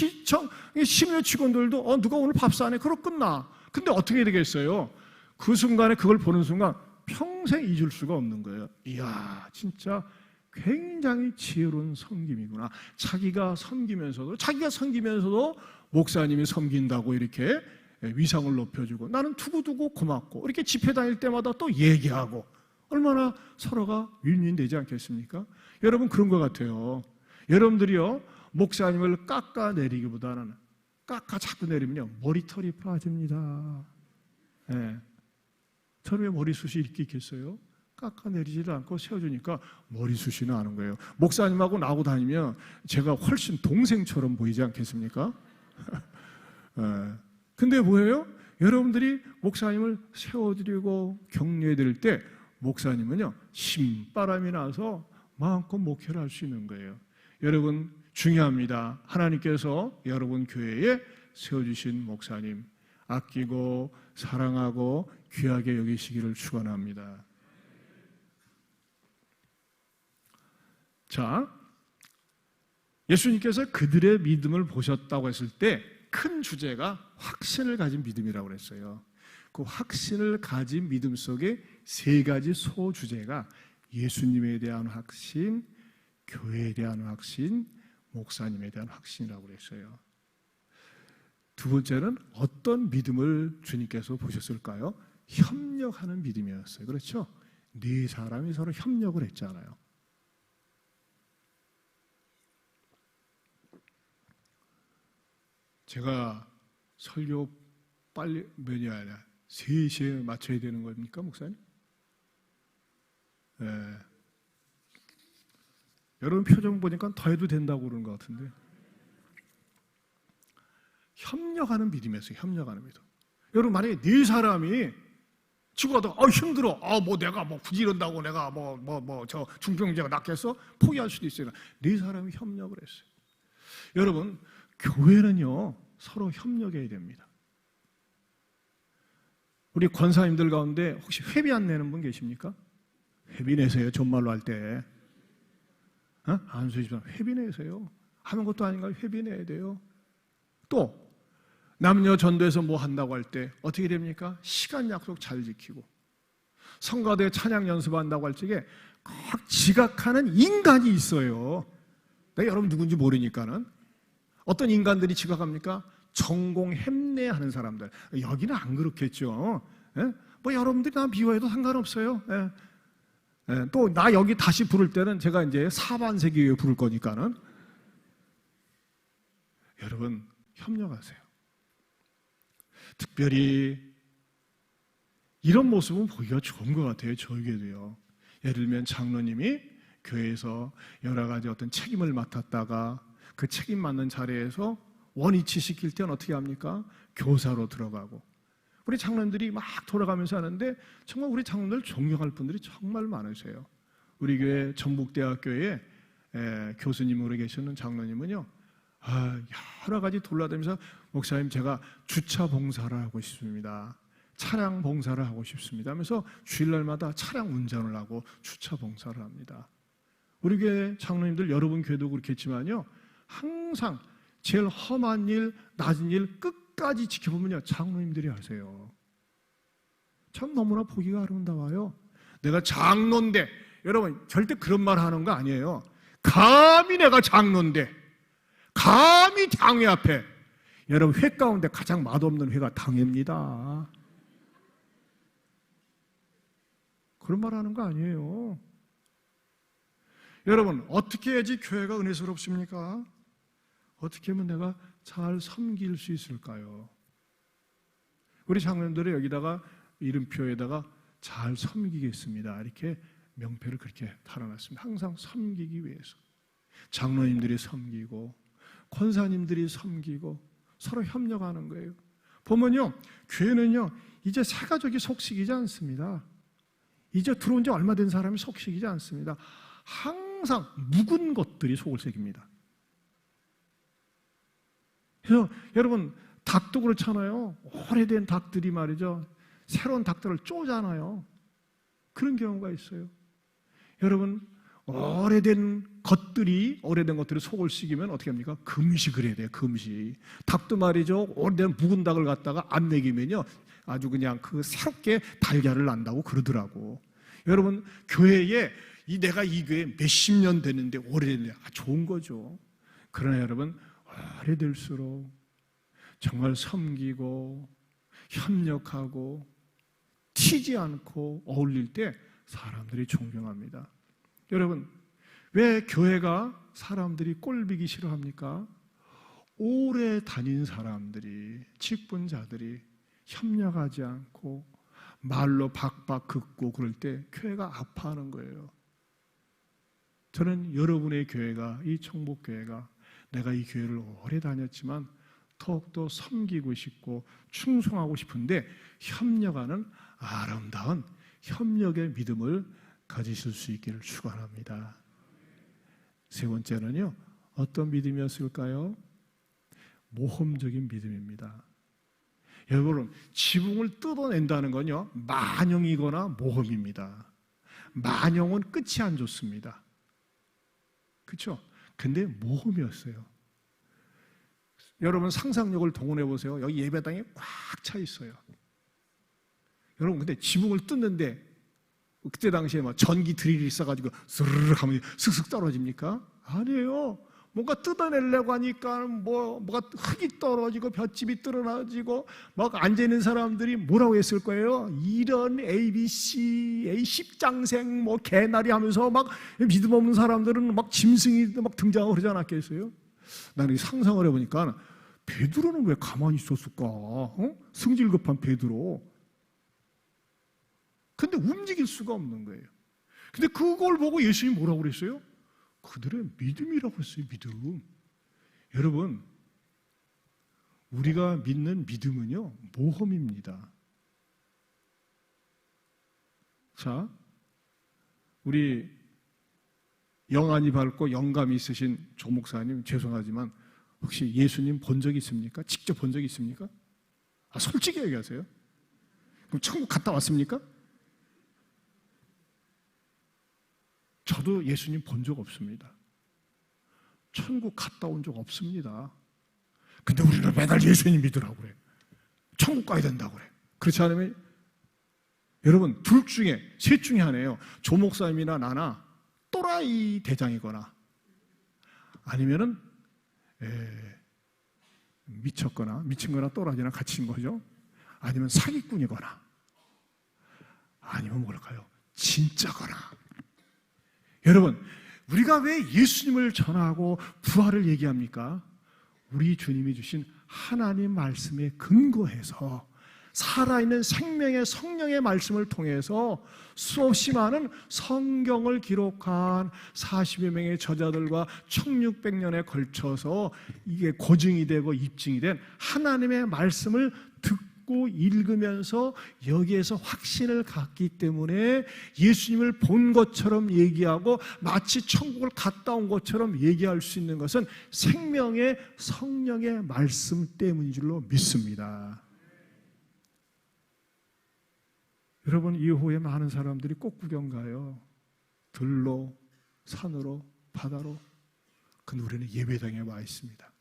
S1: 심야 직원들도 누가 오늘 밥 사네? 그러고 끝나. 근데 어떻게 되겠어요? 그 순간에 그걸 보는 순간 평생 잊을 수가 없는 거예요. 이야, 진짜 굉장히 지혜로운 섬김이구나. 자기가 섬기면서도 목사님이 섬긴다고 이렇게 위상을 높여주고 나는 두고두고 고맙고 이렇게 집회 다닐 때마다 또 얘기하고 얼마나 서로가 윈윈되지 않겠습니까? 여러분 그런 것 같아요. 여러분들이요 목사님을 깎아내리기보다는 자꾸 내리면요 머리털이 빠집니다. 네. 저는 왜 머리숱이 이렇게 있겠어요? 깎아내리지를 않고 세워주니까 머리숱이 나는 거예요. 목사님하고 나하고 다니면 제가 훨씬 동생처럼 보이지 않겠습니까? 네. 근데 뭐예요? 여러분들이 목사님을 세워드리고 격려해드릴 때 목사님은요 신바람이 나서 마음껏 목회를 할 수 있는 거예요. 여러분 중요합니다. 하나님께서 여러분 교회에 세워주신 목사님 아끼고 사랑하고 귀하게 여기시기를 축원합니다. 자, 예수님께서 그들의 믿음을 보셨다고 했을 때 큰 주제가 확신을 가진 믿음이라고 그랬어요. 그 확신을 가진 믿음 속에 세 가지 소주제가 예수님에 대한 확신, 교회에 대한 확신, 목사님에 대한 확신이라고 그랬어요. 두 번째는 어떤 믿음을 주님께서 보셨을까요? 협력하는 믿음이었어요. 그렇죠? 네 사람이 서로 협력을 했잖아요. 제가 설교 빨리 몇이 아니라 3시에 맞춰야 되는 겁니까, 목사님? 네. 여러분 표정 보니까 더 해도 된다고 그러는 것 같은데. 협력하는 믿음이었어요. 협력하는 믿음. 여러분 만약에 네 사람이 죽어도 힘들어. 내가 굳이 이런다고 내가 저 중병자가 낫겠어? 포기할 수도 있어요. 네 사람이 협력을 했어요. 여러분 교회는요 서로 협력해야 됩니다. 우리 권사님들 가운데 혹시 회비 안 내는 분 계십니까? 회비 내세요. 존말로 할 때. 안 쓰시면 회비 내세요. 하는 것도 아닌가 회비 내야 돼요. 또 남녀 전도에서 뭐 한다고 할 때 어떻게 됩니까? 시간 약속 잘 지키고 성가대 찬양 연습한다고 할 적에 꼭 지각하는 인간이 있어요. 내가 여러분 누군지 모르니까는 어떤 인간들이 지각합니까? 전공 햄내하는 사람들. 여기는 안 그렇겠죠. 여러분들이 나 미워해도 상관없어요. 또 나 여기 다시 부를 때는 제가 이제 사반세기에 부를 거니까는 여러분 협력하세요. 특별히 이런 모습은 보기가 좋은 것 같아요. 저에게도요. 예를 들면 장로님이 교회에서 여러 가지 어떤 책임을 맡았다가 그 책임 맡는 자리에서 원위치 시킬 때는 어떻게 합니까? 교사로 들어가고 우리 장로님들이 막 돌아가면서 하는데 정말 우리 장로님들 존경할 분들이 정말 많으세요. 우리 교회 전북대학교에 교수님으로 계시는 장로님은요 여러 가지 돌아다니면서 목사님 제가 주차 봉사를 하고 싶습니다. 차량 봉사를 하고 싶습니다 하면서 주일날마다 차량 운전을 하고 주차 봉사를 합니다. 우리 교회 장로님들 여러분 교회도 그렇겠지만요 항상 제일 험한 일, 낮은 일 끝까지 지켜보면요 장로님들이 하세요. 참 너무나 보기가 아름다워요. 내가 장로인데 여러분 절대 그런 말 하는 거 아니에요. 감히 내가 장로인데, 감히 당회 앞에, 여러분 회 가운데 가장 맛없는 회가 당회입니다. 그런 말 하는 거 아니에요. 여러분 어떻게 해야지 교회가 은혜스럽습니까? 어떻게 하면 내가 잘 섬길 수 있을까요? 우리 장로님들이 여기다가 이름표에다가 잘 섬기겠습니다, 이렇게 명패를 그렇게 달아놨습니다. 항상 섬기기 위해서. 장로님들이 섬기고 권사님들이 섬기고 서로 협력하는 거예요. 보면요, 교회는요 이제 새 가족이 속식이지 않습니다. 이제 들어온 지 얼마 된 사람이 속식이지 않습니다. 항상 묵은 것들이 속을 새깁니다. 그래서 여러분 닭도 그렇잖아요. 오래된 닭들이 말이죠, 새로운 닭들을 쪼잖아요. 그런 경우가 있어요. 여러분 오래된 것들이 속을 썩이면 어떻게 합니까? 금식을 해야 돼요. 금식. 닭도 말이죠, 오래된 묵은 닭을 갖다가 안 먹이면요 아주 그냥 그 새롭게 달걀을 난다고 그러더라고. 여러분 교회에 내가 이 교회 몇십 년 됐는데 오래됐는데 좋은 거죠. 그러나 여러분 오래될수록 정말 섬기고 협력하고 튀지 않고 어울릴 때 사람들이 존경합니다. 여러분 왜 교회가 사람들이 꼴보기 싫어합니까? 오래 다닌 사람들이, 직분자들이 협력하지 않고 말로 박박 긋고 그럴 때 교회가 아파하는 거예요. 저는 여러분의 교회가, 이 청복교회가, 내가 이 교회를 오래 다녔지만 더욱더 섬기고 싶고 충성하고 싶은데 협력하는 아름다운 협력의 믿음을 가지실 수 있기를 축원합니다. 세 번째는요, 어떤 믿음이었을까요? 모험적인 믿음입니다. 여러분 지붕을 뜯어낸다는 건요 만영이거나 모험입니다. 만영은 끝이 안 좋습니다. 그렇죠? 근데 모험이었어요. 여러분 상상력을 동원해 보세요. 여기 예배당에 꽉 차 있어요. 여러분 근데 지붕을 뜯는데 그때 당시에 막 전기 드릴이 있어가지고 스르르 하면 슥슥 떨어집니까? 아니에요. 뭔가 뜯어내려고 하니까 뭐가 흙이 떨어지고 볏짚이 떨어지고 막 앉아있는 사람들이 뭐라고 했을 거예요? 이런 ABC, 십장생, 개나리 하면서 막 믿음 없는 사람들은 막 짐승이 막 등장하고 그러지 않았겠어요? 나는 상상을 해보니까 베드로는 왜 가만히 있었을까? 승질급한 베드로. 근데 움직일 수가 없는 거예요. 근데 그걸 보고 예수님이 뭐라고 그랬어요? 그들의 믿음이라고 했어요. 믿음. 여러분 우리가 믿는 믿음은요 모험입니다. 자, 우리 영안이 밝고 영감이 있으신 조 목사님 죄송하지만 혹시 예수님 본 적 있습니까? 직접 본 적 있습니까? 솔직히 얘기하세요. 그럼 천국 갔다 왔습니까? 저도 예수님 본 적 없습니다. 천국 갔다 온 적 없습니다. 근데 우리는 매달 예수님 믿으라고 그래. 천국 가야 된다고 그래. 그렇지 않으면 여러분 셋 중에 하나예요. 조 목사님이나 나나 또라이 대장이거나 아니면은 미친 거나 또라이나 같이인 거죠. 아니면 사기꾼이거나 아니면 뭘까요? 진짜거나. 여러분 우리가 왜 예수님을 전하고 부활을 얘기합니까? 우리 주님이 주신 하나님 말씀에 근거해서 살아있는 생명의 성령의 말씀을 통해서 수없이 많은 성경을 기록한 40여 명의 저자들과 1600년에 걸쳐서 이게 고증이 되고 입증이 된 하나님의 말씀을 듣고 읽으면서 여기에서 확신을 갖기 때문에 예수님을 본 것처럼 얘기하고 마치 천국을 갔다 온 것처럼 얘기할 수 있는 것은 생명의 성령의 말씀 때문인 줄로 믿습니다. 여러분 이후에 많은 사람들이 꼭 구경 가요. 들로, 산으로, 바다로. 근데 우리는 예배당에 와 있습니다.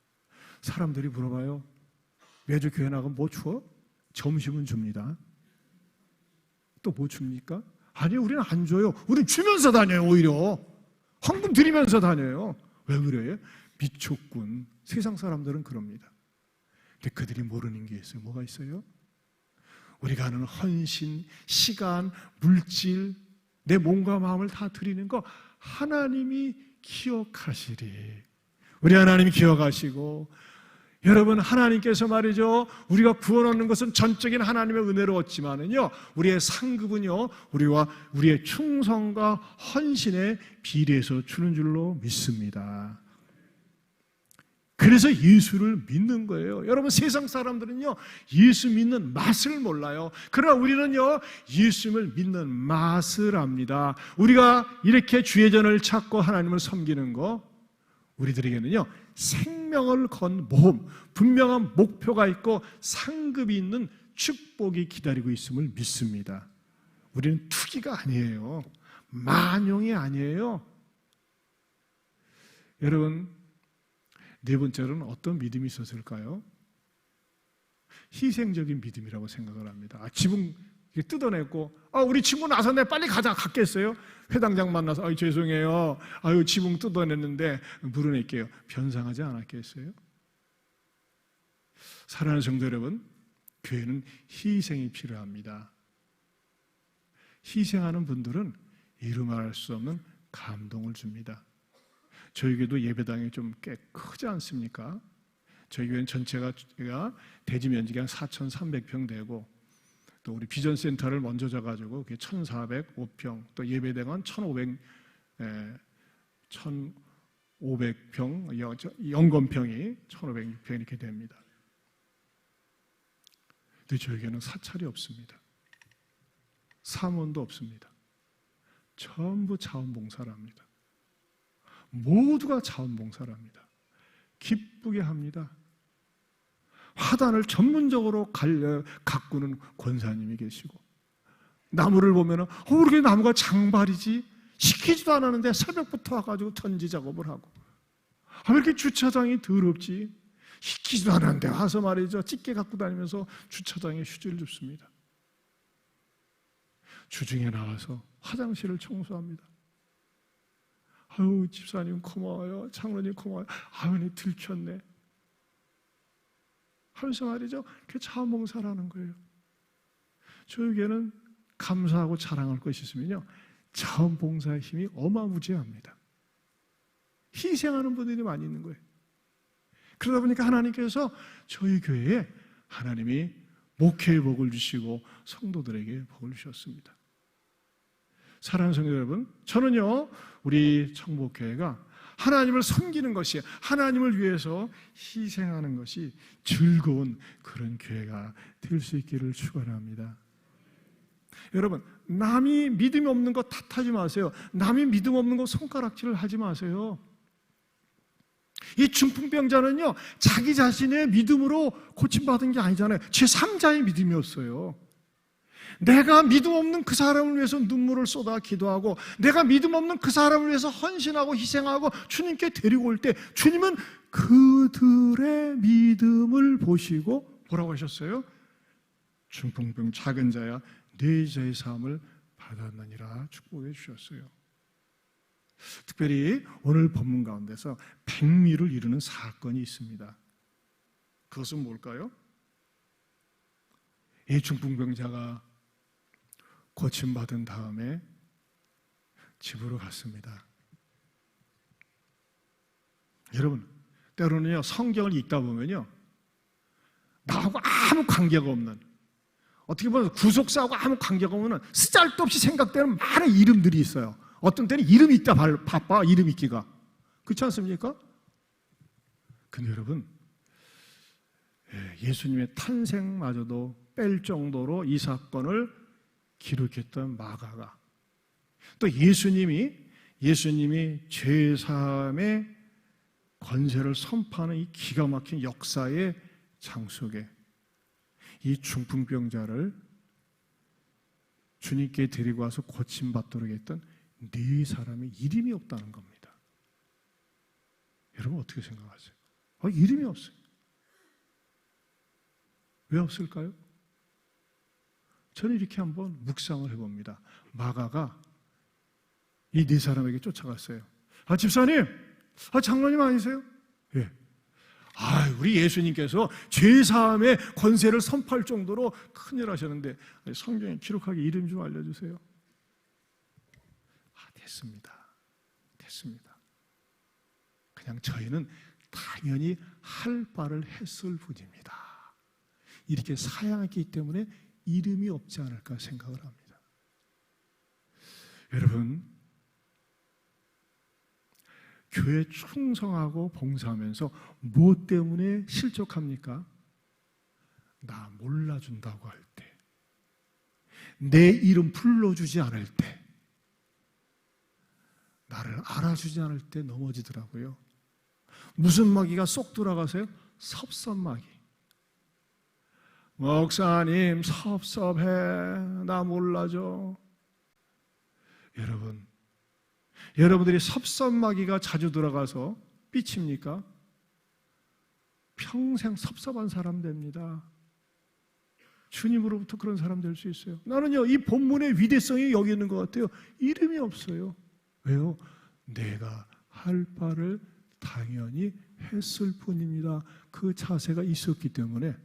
S1: 사람들이 물어봐요. 매주 교회 나가면 뭐 줘? 점심은 줍니다. 또 뭐 줍니까? 아니, 우리는 안 줘요. 우리는 주면서 다녀요. 오히려 헌금 드리면서 다녀요. 왜 그래요? 미촉군. 세상 사람들은 그럽니다. 근데 그들이 모르는 게 있어요. 뭐가 있어요? 우리가 하는 헌신, 시간, 물질, 내 몸과 마음을 다 드리는 거 하나님이 기억하시리. 우리 하나님이 기억하시고, 여러분, 하나님께서 말이죠, 우리가 구원 얻는 것은 전적인 하나님의 은혜로 얻지만은요, 우리의 상급은요, 우리의 충성과 헌신에 비례해서 주는 줄로 믿습니다. 그래서 예수를 믿는 거예요. 여러분, 세상 사람들은요, 예수 믿는 맛을 몰라요. 그러나 우리는요, 예수를 믿는 맛을 압니다. 우리가 이렇게 주의 전을 찾고 하나님을 섬기는 거, 우리들에게는요, 생명을 건 모험, 분명한 목표가 있고 상급이 있는 축복이 기다리고 있음을 믿습니다. 우리는 투기가 아니에요. 만용이 아니에요. 여러분, 네 번째로는 어떤 믿음이 있었을까요? 희생적인 믿음이라고 생각을 합니다. 지붕 뜯어냈고, 우리 친구 나섰네, 빨리 가자, 갔겠어요? 회당장 만나서, 죄송해요, 지붕 뜯어냈는데 물어낼게요. 변상하지 않았겠어요? 사랑하는 성도 여러분, 교회는 희생이 필요합니다. 희생하는 분들은 이루 말할 수 없는 감동을 줍니다. 저희 교회도 예배당이 좀 꽤 크지 않습니까? 저희 교회는 전체가 대지 면적이 한 4,300평 되고, 또 우리 비전센터를 먼저 잡아가지고 그게 1,405평, 또 예배당은 1,500평, 영건평이 1,506평 이렇게 됩니다. 근데 저에게는 사찰이 없습니다. 사무원도 없습니다. 전부 자원봉사를 합니다. 모두가 자원봉사를 합니다. 기쁘게 합니다. 화단을 전문적으로 가꾸는 권사님이 계시고, 나무를 보면 이렇게 나무가 장발이지, 시키지도 않았는데 새벽부터 와가지고 전지 작업을 하고, 왜 이렇게 주차장이 더럽지, 시키지도 않았는데 와서 말이죠, 집게 갖고 다니면서 주차장에 휴지를 줍습니다. 주중에 나와서 화장실을 청소합니다. 집사님 고마워요, 장로님 고마워요, 들켰네 하면서 말이죠, 그게 자원봉사라는 거예요. 저에게는 감사하고 자랑할 것이 있으면요, 자원봉사의 힘이 어마무지합니다. 희생하는 분들이 많이 있는 거예요. 그러다 보니까 하나님께서 저희 교회에 하나님이 목회의 복을 주시고 성도들에게 복을 주셨습니다. 사랑하는 성도 여러분, 저는요, 우리 청복교회가 하나님을 섬기는 것이, 하나님을 위해서 희생하는 것이 즐거운 그런 교회가 될 수 있기를 축원합니다. 여러분, 남이 믿음이 없는 거 탓하지 마세요. 남이 믿음 없는 거 손가락질을 하지 마세요. 이 중풍병자는요, 자기 자신의 믿음으로 고침받은 게 아니잖아요. 제3자의 믿음이었어요. 내가 믿음 없는 그 사람을 위해서 눈물을 쏟아 기도하고, 내가 믿음 없는 그 사람을 위해서 헌신하고 희생하고 주님께 데리고 올 때, 주님은 그들의 믿음을 보시고 뭐라고 하셨어요? 중풍병 작은 자야 네 자의 사함을 받았느니라 축복해 주셨어요. 특별히 오늘 본문 가운데서 백미를 이루는 사건이 있습니다. 그것은 뭘까요? 이 중풍병자가 고침받은 다음에 집으로 갔습니다. 여러분, 때로는요, 성경을 읽다 보면요, 나하고 아무 관계가 없는, 어떻게 보면 구속사하고 아무 관계가 없는 쓰잘데없이 생각되는 많은 이름들이 있어요. 어떤 때는 이름이 있다 바빠, 이름 있기가. 그렇지 않습니까? 근데 여러분, 예수님의 탄생마저도 뺄 정도로 이 사건을 기록했던 마가가, 또 예수님이 죄사함의 권세를 선포하는 이 기가 막힌 역사의 장속에 이 중풍병자를 주님께 데리고 와서 고침받도록 했던 네 사람의 이름이 없다는 겁니다. 여러분 어떻게 생각하세요? 이름이 없어요. 왜 없을까요? 저는 이렇게 한번 묵상을 해봅니다. 마가가 이 네 사람에게 쫓아갔어요. 아, 집사님, 장로님 아니세요? 예. 우리 예수님께서 죄사함의 권세를 선포할 정도로 큰일 하셨는데 성경에 기록하게 이름 좀 알려주세요. 됐습니다. 그냥 저희는 당연히 할 바를 했을 뿐입니다. 이렇게 사양했기 때문에 이름이 없지 않을까 생각을 합니다. 여러분, 교회 충성하고 봉사하면서 무엇 때문에 실족합니까? 나 몰라준다고 할 때, 내 이름 불러주지 않을 때, 나를 알아주지 않을 때 넘어지더라고요. 무슨 마귀가 쏙 들어가세요? 섭섭마귀. 목사님 섭섭해, 나 몰라줘. 여러분들이 섭섭마귀가 자주 들어가서 삐칩니까? 평생 섭섭한 사람 됩니다. 주님으로부터 그런 사람 될 수 있어요. 나는요, 이 본문의 위대성이 여기 있는 것 같아요. 이름이 없어요. 왜요? 내가 할 바를 당연히 했을 뿐입니다. 그 자세가 있었기 때문에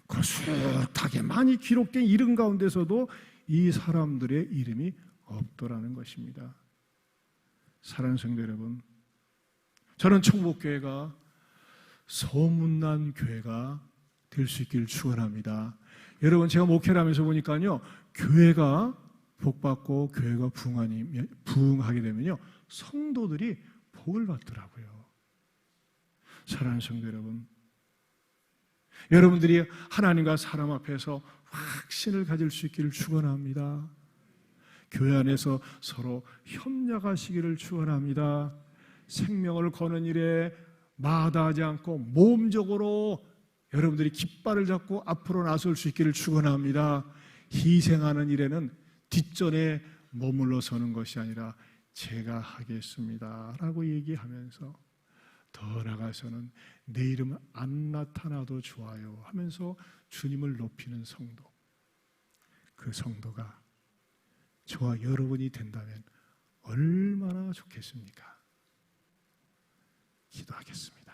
S1: 거룩하게 많이 기록된 이름 가운데서도 이 사람들의 이름이 없더라는 것입니다. 사랑하는 성도 여러분, 저는 청복교회가 소문난 교회가 될 수 있기를 축원합니다. 여러분, 제가 목회를 하면서 보니까요, 교회가 복받고 교회가 부흥하게 되면요, 성도들이 복을 받더라고요. 사랑하는 성도 여러분, 여러분들이 하나님과 사람 앞에서 확신을 가질 수 있기를 축원합니다. 교회 안에서 서로 협력하시기를 축원합니다. 생명을 거는 일에 마다하지 않고 모험적으로 여러분들이 깃발을 잡고 앞으로 나설 수 있기를 축원합니다. 희생하는 일에는 뒷전에 머물러 서는 것이 아니라 제가 하겠습니다 라고 얘기하면서 더 나아가서는 내 이름 안 나타나도 좋아요 하면서 주님을 높이는 성도, 그 성도가 저와 여러분이 된다면 얼마나 좋겠습니까? 기도하겠습니다.